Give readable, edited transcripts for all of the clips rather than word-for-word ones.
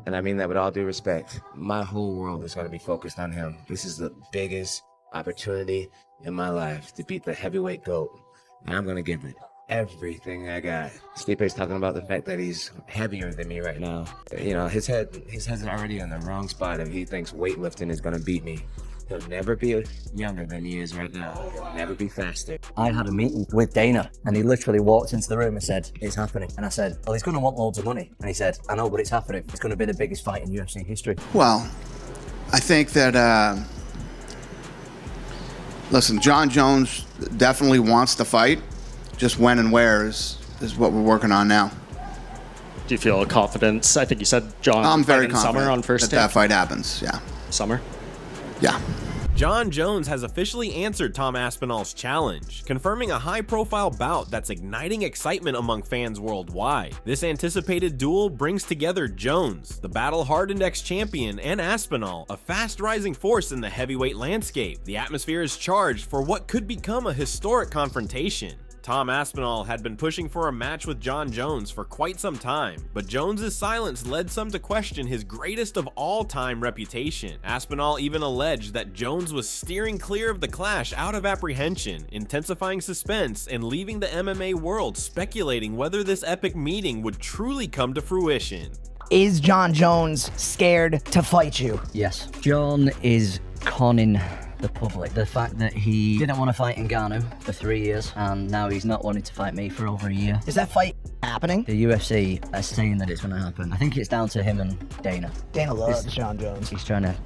And I mean that with all due respect. My whole world is going to be focused on him. This is the biggest opportunity in my life to beat the heavyweight GOAT. And I'm going to give it everything I got. Stipe's talking about the fact that he's heavier than me right now. You know, his head's already in the wrong spot if he thinks weightlifting is going to beat me. He'll never be younger than he is right now. He'll never be faster. I had a meeting with Dana and he literally walked into the room and said, "It's happening." And I said, "Well, he's going to want loads of money." And he said, "I know, but it's happening. It's going to be the biggest fight in UFC history." Well, I think that, listen, John Jones definitely wants to fight. Just when and where is what we're working on now. Do you feel confidence? I think you said John. I'm very confident summer on first that fight happens. Yeah. Summer. Yeah. John Jones has officially answered Tom Aspinall's challenge, confirming a high-profile bout that's igniting excitement among fans worldwide. This anticipated duel brings together Jones, the battle-hardened ex-champion, and Aspinall, a fast-rising force in the heavyweight landscape. The atmosphere is charged for what could become a historic confrontation. Tom Aspinall had been pushing for a match with John Jones for quite some time, but Jones's silence led some to question his greatest of all-time reputation. Aspinall even alleged that Jones was steering clear of the clash out of apprehension, intensifying suspense and leaving the MMA world speculating whether this epic meeting would truly come to fruition. Is John Jones scared to fight you? Yes. John is conning the public. The fact that he didn't want to fight Ngannou for 3 years and now he's not wanting to fight me for over a year. Is that fight happening? The UFC are saying that it's going to happen. I think it's down to him and Dana. Dana loves John Jones. He's trying to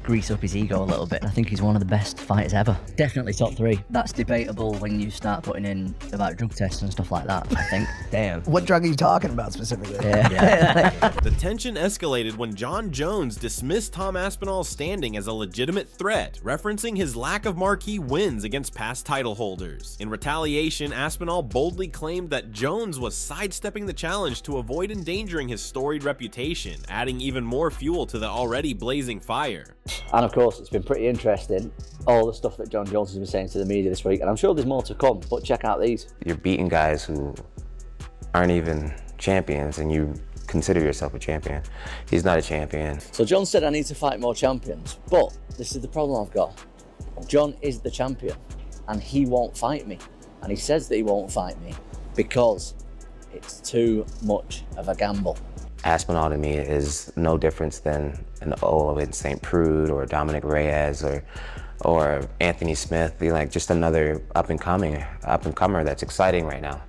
grease up his ego a little bit. I think he's one of the best fighters ever. Definitely top 3. That's debatable when you start putting in about drug tests and stuff like that, I think. Damn. What drug are you talking about specifically? Yeah. The tension escalated when John Jones dismissed Tom Aspinall's standing as a legitimate threat, referencing his lack of marquee wins against past title holders. In retaliation, Aspinall boldly claimed that Jones was sidestepping the challenge to avoid endangering his storied reputation, adding even more fuel to the already blazing fire. And of course, it's been pretty interesting, all the stuff that John Jones has been saying to the media this week, and I'm sure there's more to come, but check out these. You're beating guys who aren't even champions and you consider yourself a champion. He's not a champion. So John said I need to fight more champions, but this is the problem I've got. John is the champion and he won't fight me. And he says that he won't fight me because it's too much of a gamble. Aspinall to me is no difference than an Owen St. Prude or Dominic Reyes or Anthony Smith. You're like just another up-and-comer that's exciting right now.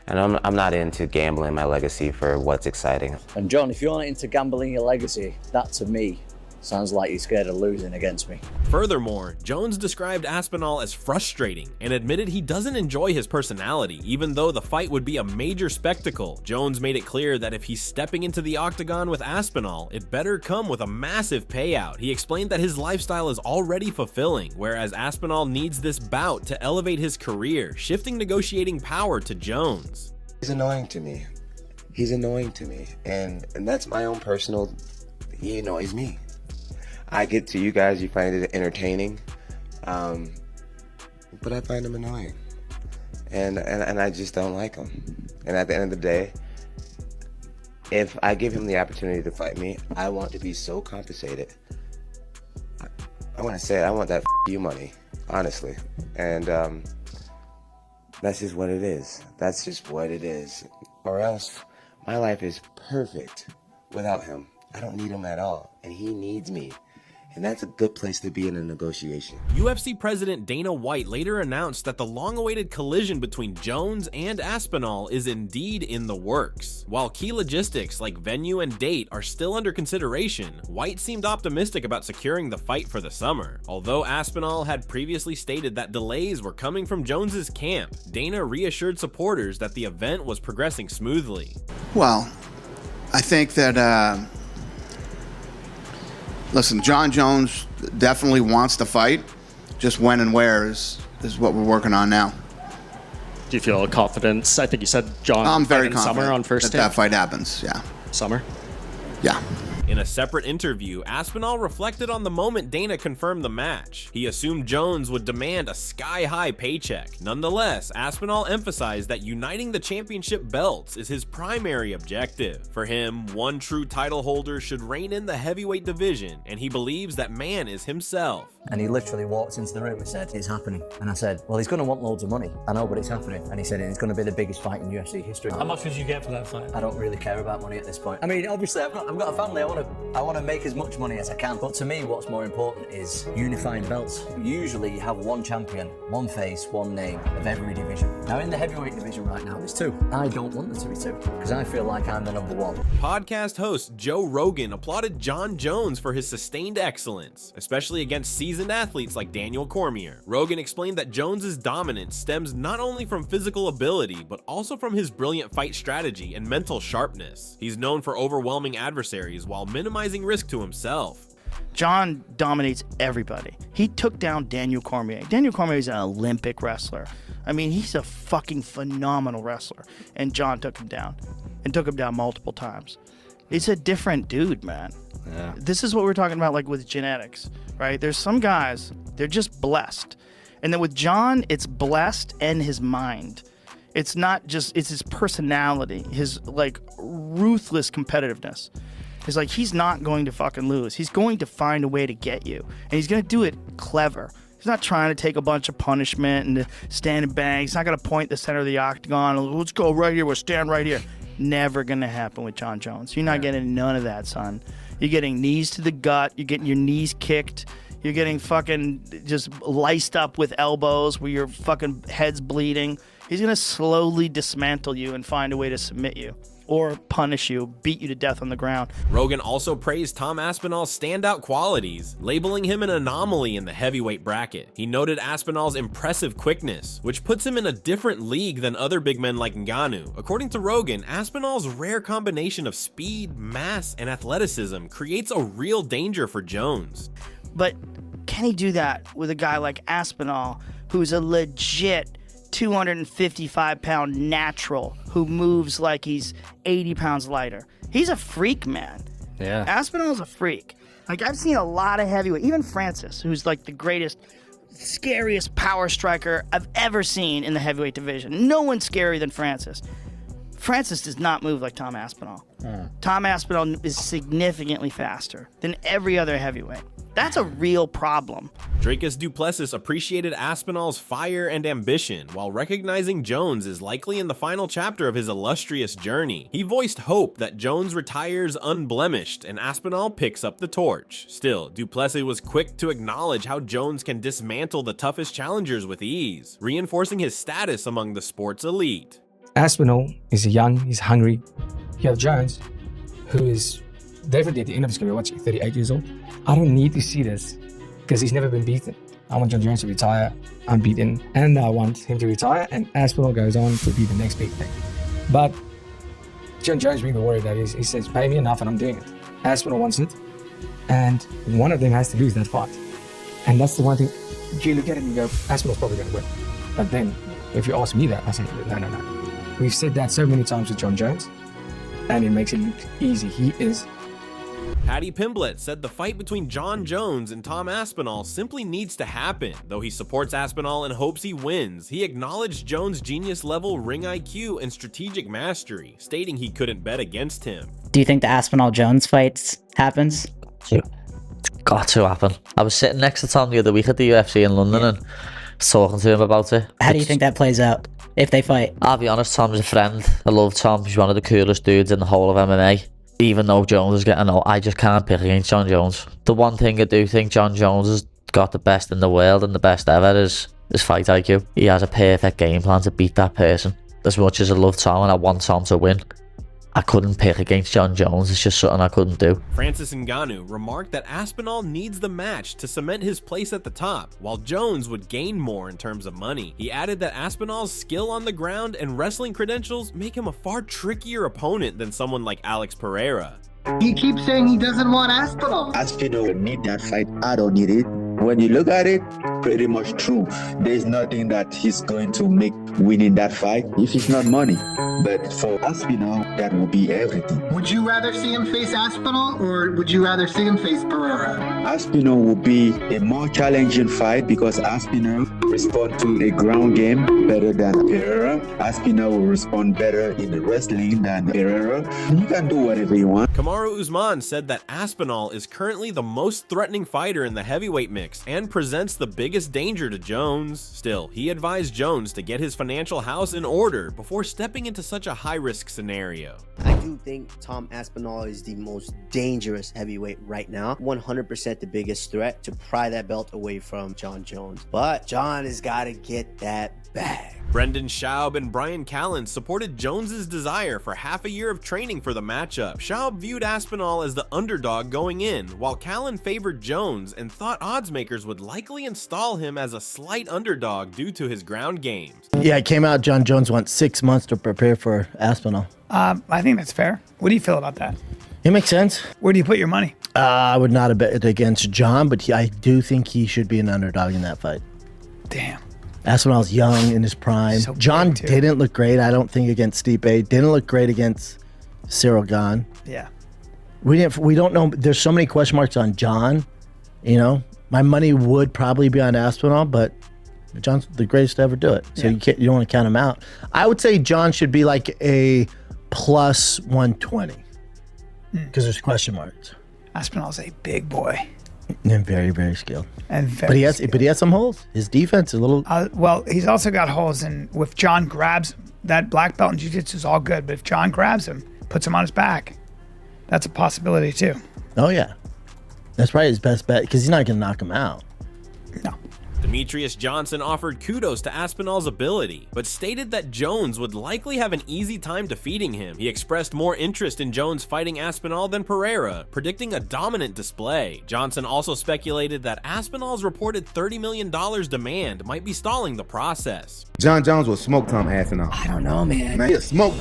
And I'm not into gambling my legacy for what's exciting. And John, if you're not into gambling your legacy, that to me sounds like you're scared of losing against me. Furthermore, Jones described Aspinall as frustrating and admitted he doesn't enjoy his personality, even though the fight would be a major spectacle. Jones made it clear that if he's stepping into the octagon with Aspinall, it better come with a massive payout. He explained that his lifestyle is already fulfilling, whereas Aspinall needs this bout to elevate his career, shifting negotiating power to Jones. He's annoying to me. He's annoying to me. And that's my own personal, he annoys me. I get to you guys, you find it entertaining, but I find him annoying, and I just don't like him. And at the end of the day, if I give him the opportunity to fight me, I want to be so compensated. I want to say it, I want that you money, honestly, and that's just what it is. That's just what it is. Or else, my life is perfect without him. I don't need him at all, and he needs me. And that's a good place to be in a negotiation. UFC President Dana White later announced that the long-awaited collision between Jones and Aspinall is indeed in the works. While key logistics like venue and date are still under consideration, White seemed optimistic about securing the fight for the summer. Although Aspinall had previously stated that delays were coming from Jones's camp, Dana reassured supporters that the event was progressing smoothly. Well, I think that, listen, John Jones definitely wants to fight. Just when and where is what we're working on now. Do you feel confidence? I think you said John. I'm very confident summer on first that fight happens. Yeah. Summer. Yeah. In a separate interview, Aspinall reflected on the moment Dana confirmed the match. He assumed Jones would demand a sky-high paycheck. Nonetheless, Aspinall emphasized that uniting the championship belts is his primary objective. For him, one true title holder should reign in the heavyweight division, and he believes that man is himself. And he literally walked into the room and said, "It's happening." And I said, "Well, he's going to want loads of money. I know, but it's happening." And he said, "It's going to be the biggest fight in UFC history." How much would you get for that fight? I don't really care about money at this point. I mean, obviously, I've got a family. I want to make as much money as I can. But to me, what's more important is unifying belts. Usually, you have one champion, one face, one name of every division. Now, in the heavyweight division right now, there's two. I don't want there to be two because I feel like I'm the number one. Podcast host Joe Rogan applauded Jon Jones for his sustained excellence, especially against seasoned athletes like Daniel Cormier. Rogan explained that Jones's dominance stems not only from physical ability, but also from his brilliant fight strategy and mental sharpness. He's known for overwhelming adversaries while minimizing risk to himself. Jon dominates everybody. He took down Daniel Cormier. Daniel Cormier is an Olympic wrestler. I mean, he's a fucking phenomenal wrestler. And Jon took him down. And took him down multiple times. It's a different dude, man. Yeah. This is what we're talking about, like with genetics, right? There's some guys, they're just blessed. And then with Jon, it's blessed and his mind. It's not just, it's his personality, his like ruthless competitiveness. It's like he's not going to fucking lose. He's going to find a way to get you. And he's going to do it clever. He's not trying to take a bunch of punishment and stand and bang. He's not going to point the center of the octagon. Let's go right here. We'll stand right here. Never going to happen with Jon Jones. You're not getting none of that, son. You're getting knees to the gut. You're getting your knees kicked. You're getting fucking just laced up with elbows where your fucking head's bleeding. He's going to slowly dismantle you and find a way to submit you or punish you, beat you to death on the ground. Rogan also praised Tom Aspinall's standout qualities, labeling him an anomaly in the heavyweight bracket. He noted Aspinall's impressive quickness, which puts him in a different league than other big men like Ngannou. According to Rogan, Aspinall's rare combination of speed, mass, and athleticism creates a real danger for Jones. But can he do that with a guy like Aspinall, who's a legit 255-pound natural who moves like he's 80 pounds lighter? He's a freak, man. Yeah. Aspinall's a freak. Like, I've seen a lot of heavyweight, even Francis, who's like the greatest, scariest power striker I've ever seen in the heavyweight division. No one's scarier than Francis. Francis does not move like Tom Aspinall. Tom Aspinall is significantly faster than every other heavyweight. That's a real problem. Dricus du Plessis appreciated Aspinall's fire and ambition, while recognizing Jones is likely in the final chapter of his illustrious journey. He voiced hope that Jones retires unblemished and Aspinall picks up the torch. Still, du Plessis was quick to acknowledge how Jones can dismantle the toughest challengers with ease, reinforcing his status among the sport's elite. Aspinall is young, he's hungry. You have Jones, who is definitely at the end of his career, 38 years old. I don't need to see this because he's never been beaten. I want Jon Jones to retire unbeaten, and I want him to retire, and Aspinall goes on to be the next big thing. But Jon Jones being the warrior that is, he says, pay me enough and I'm doing it. Aspinall wants it, and one of them has to lose that fight. And that's the one thing, you look at it and you go, Aspinall's probably going to win. But then, if you ask me that, I say, no. We've said that so many times with Jon Jones, and it makes it look easy. He is. Paddy Pimblett said the fight between Jon Jones and Tom Aspinall simply needs to happen. Though he supports Aspinall and hopes he wins, he acknowledged Jones' genius-level ring IQ and strategic mastery, stating he couldn't bet against him. Do you think the Aspinall-Jones fight happens? It's got to happen. I was sitting next to Tom the other week at the UFC in London and talking to him about it. How do you think that plays out if they fight? I'll be honest, Tom's a friend. I love Tom. He's one of the coolest dudes in the whole of MMA. Even though Jones is getting old, I just can't pick against Jon Jones. The one thing I do think Jon Jones has got the best in the world and the best ever is his fight IQ. He has a perfect game plan to beat that person. As much as I love Tom and I want Tom to win, I couldn't pick against Jon Jones. It's just something I couldn't do. Francis Ngannou remarked that Aspinall needs the match to cement his place at the top, while Jones would gain more in terms of money. He added that Aspinall's skill on the ground and wrestling credentials make him a far trickier opponent than someone like Alex Pereira. He keeps saying he doesn't want Aspinall. Aspinall need that fight. I don't need it. When you look at it, pretty much true. There's nothing that he's going to make winning that fight if it's not money. But for Aspinall, that will be everything. Would you rather see him face Aspinall or would you rather see him face Pereira? Aspinall will be a more challenging fight because Aspinall respond to a ground game better than Pereira. Aspinall will respond better in the wrestling than Pereira. You can do whatever you want. Kamaru Usman said that Aspinall is currently the most threatening fighter in the heavyweight mix and presents the biggest danger to Jones. Still, he advised Jones to get his financial house in order before stepping into such a high-risk scenario. I do think Tom Aspinall is the most dangerous heavyweight right now. 100% the biggest threat to pry that belt away from John Jones. But John has got to get that bag. Brendan Schaub and Brian Callen supported Jones's desire for half a year of training for the matchup. Schaub viewed Aspinall as the underdog going in, while Callen favored Jones and thought oddsmakers would likely install him as a slight underdog due to his ground games. Yeah, it came out John Jones wants 6 months to prepare for Aspinall. I think that's fair. What do you feel about that? It makes sense. Where do you put your money? I would not have bet against John, but I do think he should be an underdog in that fight. Damn. Aspinall's young in his prime. So John didn't look great, I don't think, against Stipe. Didn't look great against Cyril Gane. Yeah. We don't know. There's so many question marks on John. You know, my money would probably be on Aspinall, but John's the greatest to ever do it. So you don't want to count him out. I would say John should be like a plus 120 because there's question marks. Aspinall's a big boy. And very, very skilled. And very but he has some holes. His defense is a little. Well, he's also got holes in. If John grabs that black belt in jiu-jitsu is all good, but if John grabs him, puts him on his back, that's a possibility too. Oh yeah, that's probably his best bet because he's not going to knock him out. No. Demetrius Johnson offered kudos to Aspinall's ability, but stated that Jones would likely have an easy time defeating him. He expressed more interest in Jones fighting Aspinall than Pereira, predicting a dominant display. Johnson also speculated that Aspinall's reported $30 million demand might be stalling the process. John Jones will smoke Tom Aspinall. I don't know, man. Man, he'll smoke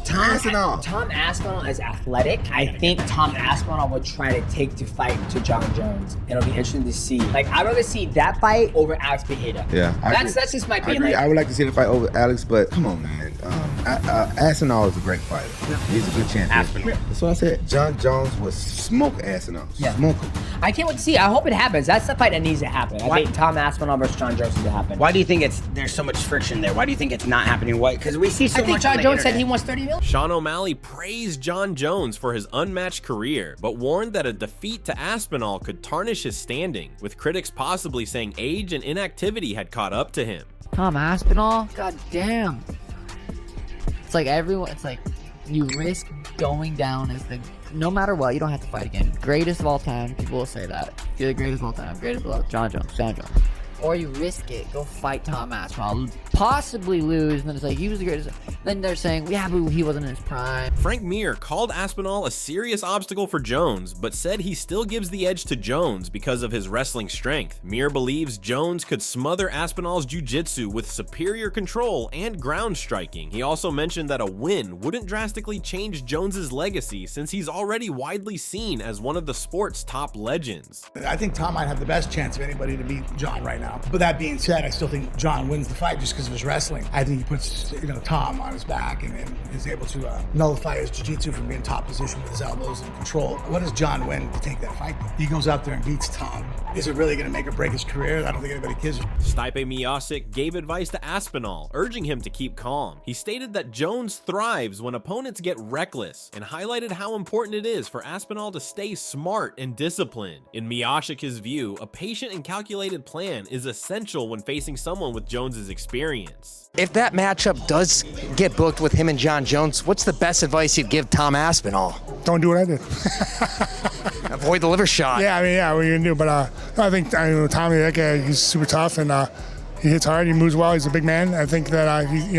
Tom Aspinall. Tom Aspinall is athletic. I think Tom Aspinall would try to take the fight to John Jones. It'll be interesting to see. Like, I'd rather see that fight over Alex Pereira. Yeah, that's just my opinion. I would like to see the fight over Alex, but come on, man. Aspinall is a great fighter. He's a good champion. That's what I said. John Jones will smoke Aspinall. Yeah. Smoke him. I can't wait to see. I hope it happens. That's the fight that needs to happen. I think Tom Aspinall versus John Jones needs to happen. Why do you think there's so much friction there? Why do you think it's not happening? Why? Because we see so much. I think John Jones said he wants $30 million. Sean O'Malley praised John Jones for his unmatched career, but warned that a defeat to Aspinall could tarnish his standing, with critics possibly saying age and inactivity had caught up to him. Tom Aspinall? God damn. It's like you risk going down as no matter what, you don't have to fight again. Greatest of all time, people will say that. You're the greatest of all time. Greatest of all time. John Jones. Or you risk it, go fight Tom Aspinall, possibly lose, and then it's like, he was the greatest. Then they're saying, yeah, but he wasn't in his prime. Frank Mir called Aspinall a serious obstacle for Jones, but said he still gives the edge to Jones because of his wrestling strength. Mir believes Jones could smother Aspinall's jiu-jitsu with superior control and ground striking. He also mentioned that a win wouldn't drastically change Jones's legacy since he's already widely seen as one of the sport's top legends. I think Tom might have the best chance of anybody to beat John right now. But that being said, I still think John wins the fight just because of his wrestling. I think he puts Tom on his back and is able to nullify his jiu-jitsu from being top position with his elbows and control. What does John win to take that fight? He goes out there and beats Tom. Is it really going to make or break his career? I don't think anybody gives a Stipe Miocic gave advice to Aspinall, urging him to keep calm. He stated that Jones thrives when opponents get reckless and highlighted how important it is for Aspinall to stay smart and disciplined. In Miocic's view, a patient and calculated plan is essential when facing someone with Jones's experience. If that matchup does get booked with him and John Jones, what's the best advice you'd give Tom Aspinall? Don't do what I did. Avoid the liver shot. Yeah, what are you going to do? But I think Tommy, that guy, he's super tough and he hits hard, he moves well, he's a big man. I think that he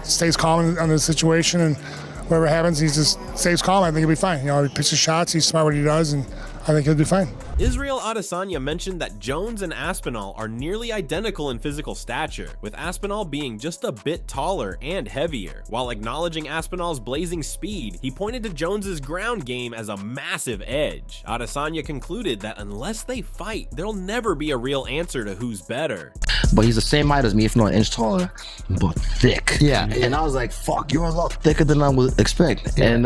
stays calm under the situation, and whatever happens, he just stays calm. I think he'll be fine. He pitches shots, he's smart what he does, and I think he'll do fine. Israel Adesanya mentioned that Jones and Aspinall are nearly identical in physical stature, with Aspinall being just a bit taller and heavier. While acknowledging Aspinall's blazing speed, he pointed to Jones's ground game as a massive edge. Adesanya concluded that unless they fight, there'll never be a real answer to who's better. But he's the same height as me, if not an inch taller, but thick. Yeah, and I was like, fuck, you're a lot thicker than I would expect. Yeah. And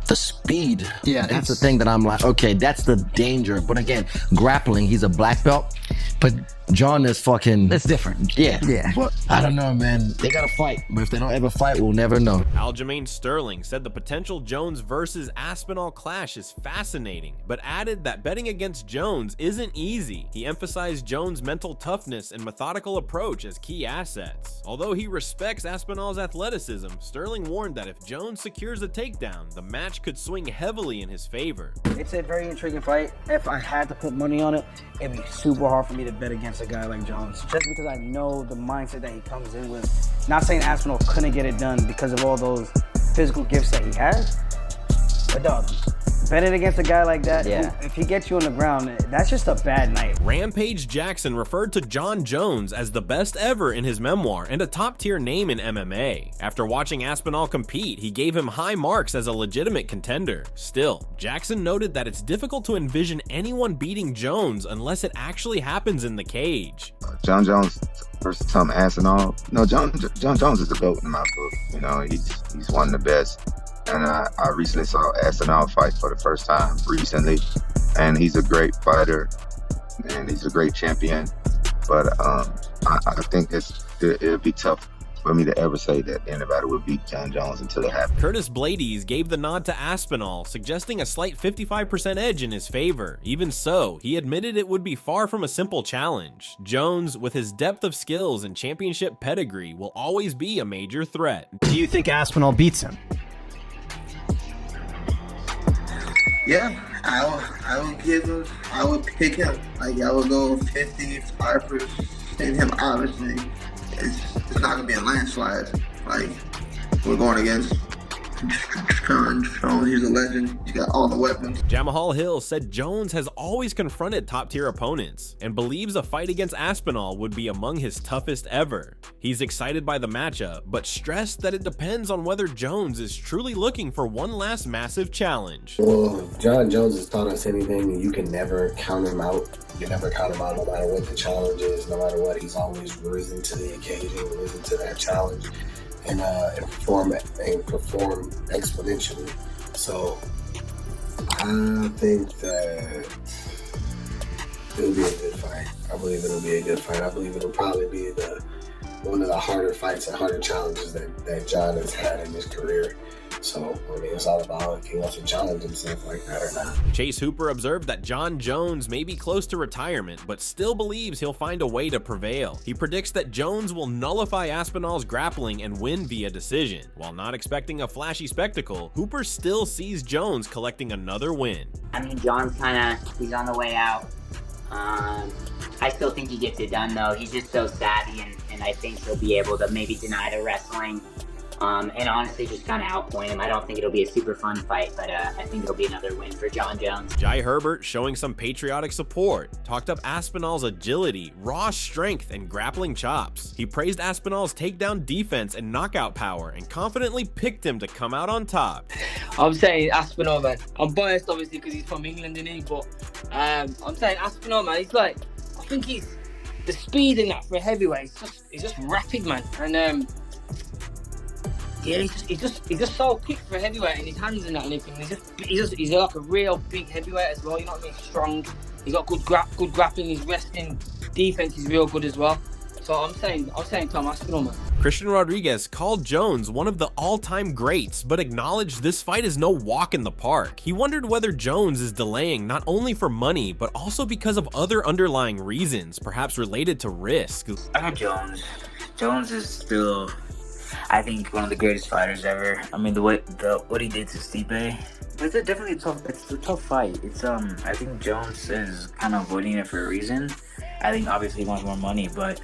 the speed, that's the thing that I'm like, okay, that's the danger. But again, grappling, he's a black belt, but John is fucking... It's different. Yeah. Yeah. But I don't know, man. They gotta fight, but if they don't ever fight, we'll never know. Aljamain Sterling said the potential Jones versus Aspinall clash is fascinating, but added that betting against Jones isn't easy. He emphasized Jones' mental toughness and methodical approach as key assets. Although he respects Aspinall's athleticism, Sterling warned that if Jones secures a takedown, the match could swing heavily in his favor. It's a very intriguing fight. If I had to put money on it, it'd be super hard for me to bet against a guy like Jones, just because I know the mindset that he comes in with. Not saying Aspinall couldn't get it done because of all those physical gifts that he has, but dog, betting against a guy like that, if he gets you on the ground, that's just a bad night. Rampage Jackson referred to John Jones as the best ever in his memoir and a top-tier name in MMA. After watching Aspinall compete, he gave him high marks as a legitimate contender. Still, Jackson noted that it's difficult to envision anyone beating Jones unless it actually happens in the cage. John Jones versus Tom Aspinall. No, John Jones is the GOAT in my book. You know, he's one of the best. And I recently saw Aspinall fight for the first time recently, and he's a great fighter, and he's a great champion. But I think it'd be tough for me to ever say that anybody would beat John Jones until it happens. Curtis Blades gave the nod to Aspinall, suggesting a slight 55% edge in his favor. Even so, he admitted it would be far from a simple challenge. Jones, with his depth of skills and championship pedigree, will always be a major threat. Do you think Aspinall beats him? Yeah, I would pick him. Like, I would go 55% him, obviously. It's not gonna be a landslide. Like, we're going against John Jones. He's a legend. He's got all the weapons. Jamahal Hill said Jones has always confronted top-tier opponents and believes a fight against Aspinall would be among his toughest ever. He's excited by the matchup, but stressed that it depends on whether Jones is truly looking for one last massive challenge. Well, if John Jones has taught us anything, you can never count him out. You can never count him out no matter what the challenge is, no matter what. He's always risen to the occasion, risen to that challenge, and perform exponentially. So I think that it'll be a good fight. I believe it'll be a good fight. I believe it'll probably be one of the harder fights and harder challenges that John has had in his career. So, I mean, it's all about if he wants to challenge himself like that or not. Chase Hooper observed that John Jones may be close to retirement, but still believes he'll find a way to prevail. He predicts that Jones will nullify Aspinall's grappling and win via decision. While not expecting a flashy spectacle, Hooper still sees Jones collecting another win. I mean, John's he's on the way out. I still think he gets it done, though. He's just so savvy, and I think he'll be able to maybe deny the wrestling. And honestly just kind of outpoint him. I don't think it'll be a super fun fight, but I think it'll be another win for John Jones. Jai Herbert, showing some patriotic support, talked up Aspinall's agility, raw strength, and grappling chops. He praised Aspinall's takedown defense and knockout power and confidently picked him to come out on top. I'm saying Aspinall, man. I'm biased, obviously, because he's from England, isn't he? But I'm saying Aspinall, man. He's like, I think the speed in that for a heavyweight. He's just rapid, man. And yeah, he's just so quick for a heavyweight, and his hands and that and everything. He's like a real big heavyweight as well. You know what I mean? Strong. He's got good grappling. His wrestling defense is real good as well. So I'm saying Tom Aspinall, man. Christian Rodriguez called Jones one of the all-time greats, but acknowledged this fight is no walk in the park. He wondered whether Jones is delaying not only for money, but also because of other underlying reasons, perhaps related to risk. I know Jones. Jones is still, I think, one of the greatest fighters ever. I mean, what he did to Stipe, it's a tough fight. I think Jones is kind of avoiding it for a reason. I think obviously he wants more money, but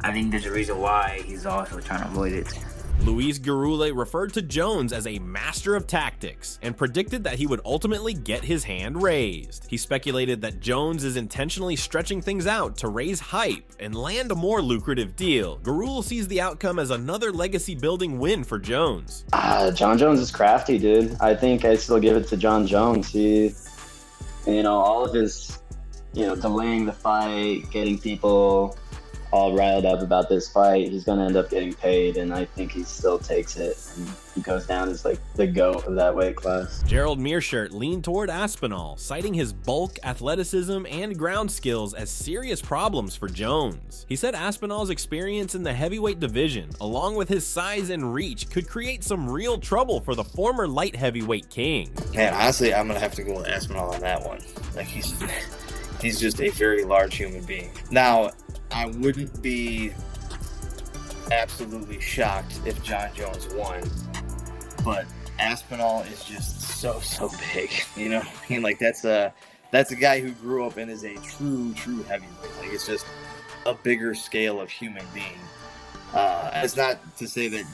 I think there's a reason why he's also trying to avoid it. Luis Garule referred to Jones as a master of tactics and predicted that he would ultimately get his hand raised. He speculated that Jones is intentionally stretching things out to raise hype and land a more lucrative deal. Garule sees the outcome as another legacy-building win for Jones. John Jones is crafty, dude. I think I still give it to John Jones. He, all of his, delaying the fight, getting people all riled up about this fight, he's going to end up getting paid, and I think he still takes it, and he goes down as like the GOAT of that weight class. Gerald Meerschaert leaned toward Aspinall, citing his bulk, athleticism, and ground skills as serious problems for Jones. He said Aspinall's experience in the heavyweight division, along with his size and reach, could create some real trouble for the former light heavyweight king. Man, honestly, I'm going to have to go with Aspinall on that one. Like, he's just a very large human being. Now, I wouldn't be absolutely shocked if John Jones won, but Aspinall is just so big. You know what I mean? Like, that's a guy who grew up and is a true heavyweight. Like, it's just a bigger scale of human being. It's not to say that,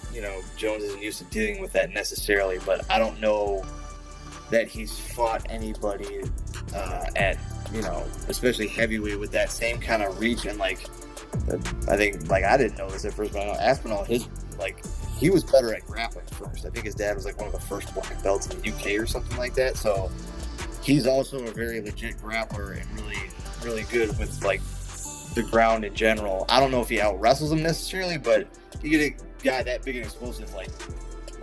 Jones isn't used to dealing with that necessarily, but I don't know that he's fought anybody at, especially heavyweight with that same kind of reach. And I think, I didn't know this at first, but I know Aspinall, he was better at grappling first. I think his dad was one of the first black belts in the UK or something like that. So he's also a very legit grappler and really good with the ground in general. I don't know if he out wrestles him necessarily, but you get a guy that big and explosive, like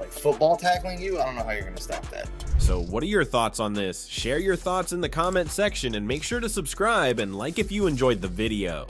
football tackling you, I don't know how you're going to stop that. So what are your thoughts on this? Share your thoughts in the comment section and make sure to subscribe and like if you enjoyed the video.